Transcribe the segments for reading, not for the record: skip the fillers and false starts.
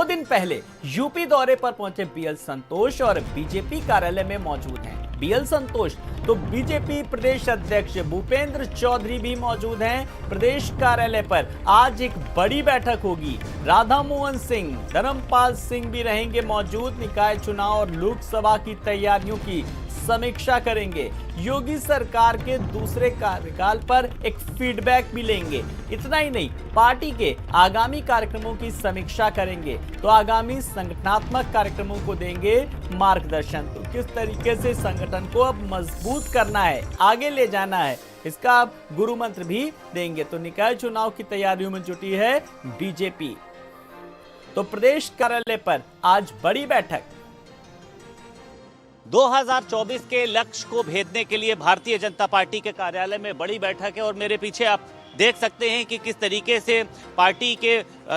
2 दिन पहले यूपी दौरे पर पहुंचे बीएल संतोष और बीजेपी कार्यालय में मौजूद हैं। बीएल संतोष तो बीजेपी प्रदेश अध्यक्ष भूपेंद्र चौधरी भी मौजूद हैं। प्रदेश कार्यालय पर आज एक बड़ी बैठक होगी। राधा मोहन सिंह, धर्मपाल सिंह भी रहेंगे मौजूद। निकाय चुनाव और लोकसभा की तैयारियों की समीक्षा करेंगे। योगी सरकार के दूसरे कार्यकाल पर एक फीडबैक भी लेंगे। इतना ही नहीं, पार्टी के आगामी कार्यक्रमों की समीक्षा करेंगे तो आगामी संगठनात्मक कार्यक्रमों को देंगे मार्गदर्शन। तो किस तरीके से संगठन को अब मजबूत करना है, आगे ले जाना है, इसका अब गुरु मंत्र भी देंगे। तो निकाय चुनाव की तैयारियों में जुटी है बीजेपी। तो प्रदेश कार्यालय पर आज बड़ी बैठक। 2024 के लक्ष्य को भेदने के लिए भारतीय जनता पार्टी के कार्यालय में बड़ी बैठक है और मेरे पीछे आप देख सकते हैं कि किस तरीके से पार्टी के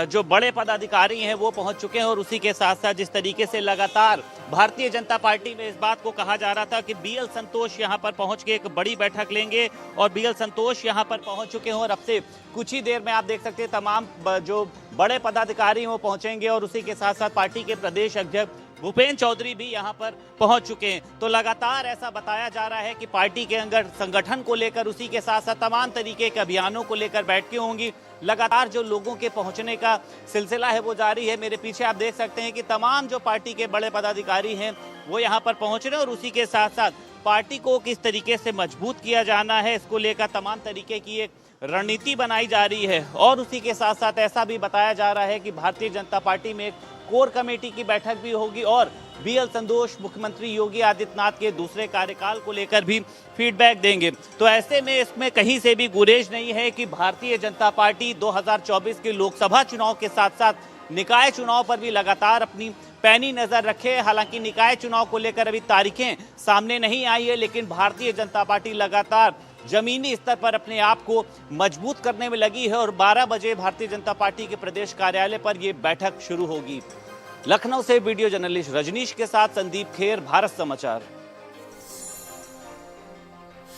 जो बड़े पदाधिकारी हैं वो पहुंच चुके हैं और उसी के साथ साथ जिस तरीके से लगातार भारतीय जनता पार्टी में इस बात को कहा जा रहा था कि बीएल संतोष यहां पर पहुंच के एक बड़ी बैठक लेंगे और बीएल संतोष यहां पर पहुंच चुके हैं और अब से कुछ ही देर में आप देख सकते हैं तमाम जो बड़े पदाधिकारी हैं वो पहुंचेंगे और उसी के साथ साथ पार्टी के प्रदेश अध्यक्ष भूपेंद्र चौधरी भी यहां पर पहुंच चुके हैं। तो लगातार ऐसा बताया जा रहा है कि पार्टी के अंदर संगठन को लेकर उसी के साथ साथ तमाम तरीके के अभियानों को लेकर बैठकें होंगी। लगातार जो लोगों के पहुंचने का सिलसिला है वो जारी है। मेरे पीछे आप देख सकते हैं कि तमाम जो पार्टी के बड़े पदाधिकारी हैं वो यहाँ पर पहुंच रहे हैं और उसी के साथ साथ पार्टी को किस तरीके से मजबूत किया जाना है इसको लेकर तमाम तरीके की एक रणनीति बनाई जा रही है। और उसी के साथ साथ ऐसा भी बताया जा रहा है कि भारतीय जनता पार्टी में कोर कमेटी की बैठक भी होगी और बीएल संतोष मुख्यमंत्री योगी आदित्यनाथ के दूसरे कार्यकाल को लेकर भी फीडबैक देंगे। तो ऐसे में इसमें कहीं से भी गुरेज नहीं है कि भारतीय जनता पार्टी 2024 के लोकसभा चुनाव के साथ साथ निकाय चुनाव पर भी लगातार अपनी पैनी नजर रखे। हालांकि निकाय चुनाव को लेकर अभी तारीखें सामने नहीं आई है, लेकिन भारतीय जनता पार्टी लगातार जमीनी स्तर पर अपने आप को मजबूत करने में लगी है और 12 बजे भारतीय जनता पार्टी के प्रदेश कार्यालय पर यह बैठक शुरू होगी। लखनऊ से वीडियो जर्नलिस्ट रजनीश के साथ संदीप खेर, भारत समाचार।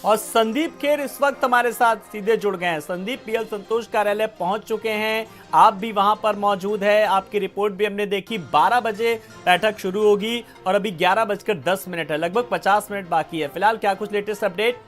और संदीप खेर इस वक्त हमारे साथ सीधे जुड़ गए हैं। संदीप, बीएल संतोष कार्यालय पहुंच चुके हैं, आप भी वहां पर मौजूद है, आपकी रिपोर्ट भी हमने देखी। 12 बजे बैठक शुरू होगी और अभी 11:10 है, लगभग 50 मिनट बाकी है। फिलहाल क्या कुछ लेटेस्ट अपडेट?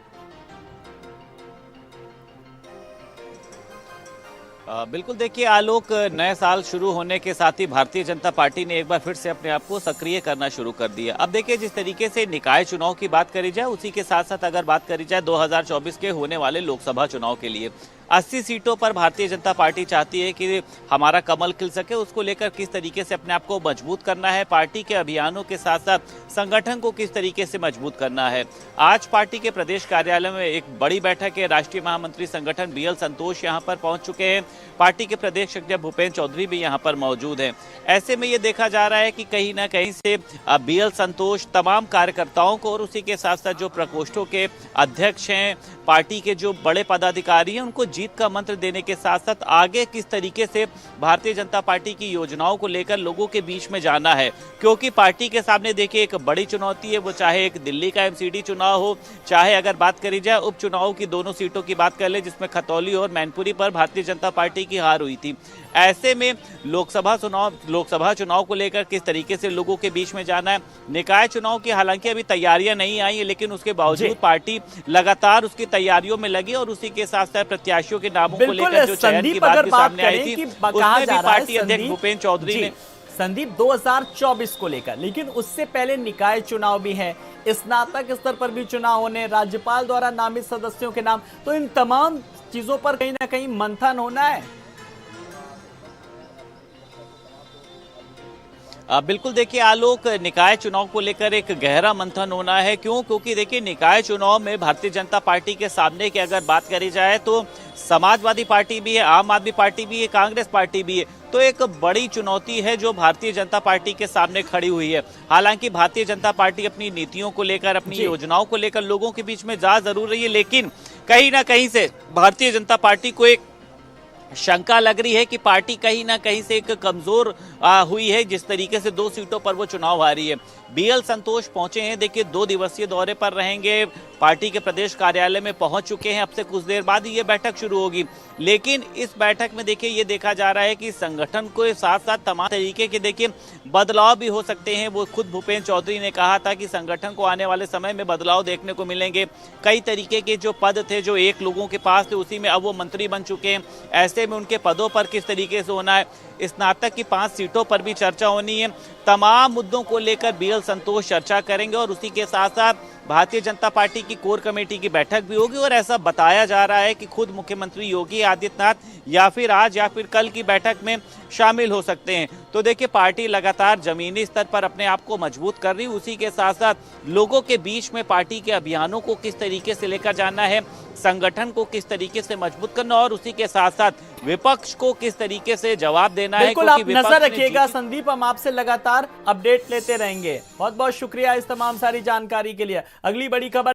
बिल्कुल, देखिए आलोक, नए साल शुरू होने के साथ ही भारतीय जनता पार्टी ने एक बार फिर से अपने आप को सक्रिय करना शुरू कर दिया। अब देखिए जिस तरीके से निकाय चुनाव की बात करी जाए उसी के साथ साथ अगर बात करी जाए 2024 के होने वाले लोकसभा चुनाव के लिए 80 सीटों पर भारतीय जनता पार्टी चाहती है कि हमारा कमल खिल सके। उसको लेकर किस तरीके से अपने आप को मजबूत करना है, पार्टी के अभियानों के साथ साथ संगठन को किस तरीके से मजबूत करना है। आज पार्टी के प्रदेश कार्यालय में एक बड़ी बैठक है। राष्ट्रीय महामंत्री संगठन बीएल संतोष यहां पर पहुंच चुके हैं। पार्टी के प्रदेश अध्यक्ष भूपेंद्र चौधरी भी यहां पर मौजूद हैं। ऐसे में ये देखा जा रहा है कि कहीं ना कहीं से बीएल संतोष तमाम कार्यकर्ताओं को और उसी के साथ साथ जो प्रकोष्ठों के अध्यक्ष हैं, पार्टी के जो बड़े पदाधिकारी हैं, उनको जीत का मंत्र देने के साथ साथ आगे किस तरीके से भारतीय जनता पार्टी की योजनाओं को लेकर लोगों के बीच में जाना है। क्योंकि पार्टी के सामने देखिए एक बड़ी चुनौती है, वो चाहे एक दिल्ली का एमसीडी चुनाव हो, चाहे अगर बात करी जाए उपचुनाव की दोनों सीटों की बात कर ले जिसमें खतौली और मैनपुरी पर भारतीय जनता पार्टी की हार हुई थी। ऐसे में लोकसभा चुनाव को लेकर किस तरीके से लोगों के बीच में जाना है। निकाय चुनाव की हालांकि अभी तैयारियां नहीं आई है, लेकिन उसके बावजूद पार्टी लगातार उसकी तैयारियों में लगी और उसी के साथ साथ प्रत्याशियों के नामों को लेकर जो चयन की बात भी सामने आई थी उसमें भी पार्टी अध्यक्ष भूपेंद्र चौधरी ने संदीप 2024 को लेकर, लेकिन उससे पहले निकाय चुनाव भी है, स्नातक स्तर पर भी चुनाव होने, राज्यपाल द्वारा नामित सदस्यों के नाम, तो इन तमाम चीजों पर कहीं ना कहीं मंथन होना है। बिल्कुल, देखिए आलोक, निकाय चुनाव को लेकर एक गहरा मंथन होना है। क्यों? क्योंकि देखिए निकाय चुनाव में भारतीय जनता पार्टी के सामने की अगर बात करी जाए तो समाजवादी पार्टी भी है, आम आदमी पार्टी भी है, कांग्रेस पार्टी भी है। तो एक बड़ी चुनौती है जो भारतीय जनता पार्टी के सामने खड़ी हुई है। हालांकि भारतीय जनता पार्टी अपनी नीतियों को लेकर, अपनी योजनाओं को लेकर लोगों के बीच में जा जरूर रही है, लेकिन कहीं ना कहीं से भारतीय जनता पार्टी को एक शंका लग रही है कि पार्टी कहीं ना कहीं से एक कमजोर हुई है, जिस तरीके से 2 सीटों पर वो चुनाव हारी है। बीएल संतोष पहुंचे हैं, देखिए 2 दिवसीय दौरे पर रहेंगे, पार्टी के प्रदेश कार्यालय में पहुंच चुके हैं। अब से कुछ देर बाद ये बैठक शुरू होगी, लेकिन इस बैठक में देखिए ये देखा जा रहा है कि संगठन के साथ साथ तमाम तरीके के देखिए बदलाव भी हो सकते हैं। वो खुद भूपेंद्र चौधरी ने कहा था कि संगठन को आने वाले समय में बदलाव देखने को मिलेंगे। कई तरीके के जो पद थे जो एक लोगों के पास थे, उसी में अब वो मंत्री बन चुके हैं। ऐसे में उनके पदों पर किस तरीके से होना है, स्नातक की 5 सीटों पर भी चर्चा होनी है। तमाम मुद्दों को लेकर बीएल संतोष चर्चा करेंगे और उसी के साथ साथ भारतीय जनता पार्टी की कोर कमेटी की बैठक भी होगी। और ऐसा बताया जा रहा है कि खुद मुख्यमंत्री योगी आदित्यनाथ या फिर आज या फिर कल की बैठक में शामिल हो सकते हैं। तो देखिए पार्टी लगातार जमीनी स्तर पर अपने आप को मजबूत कर रही है, उसी के साथ साथ लोगों के बीच में पार्टी के अभियानों को किस तरीके से लेकर जाना है, संगठन को किस तरीके से मजबूत करना और उसी के साथ साथ विपक्ष को किस तरीके से जवाब देना है। बिल्कुल, आप नजर रखिएगा संदीप, हम आपसे लगातार अपडेट लेते रहेंगे। बहुत बहुत शुक्रिया इस तमाम सारी जानकारी के लिए। अगली बड़ी खबर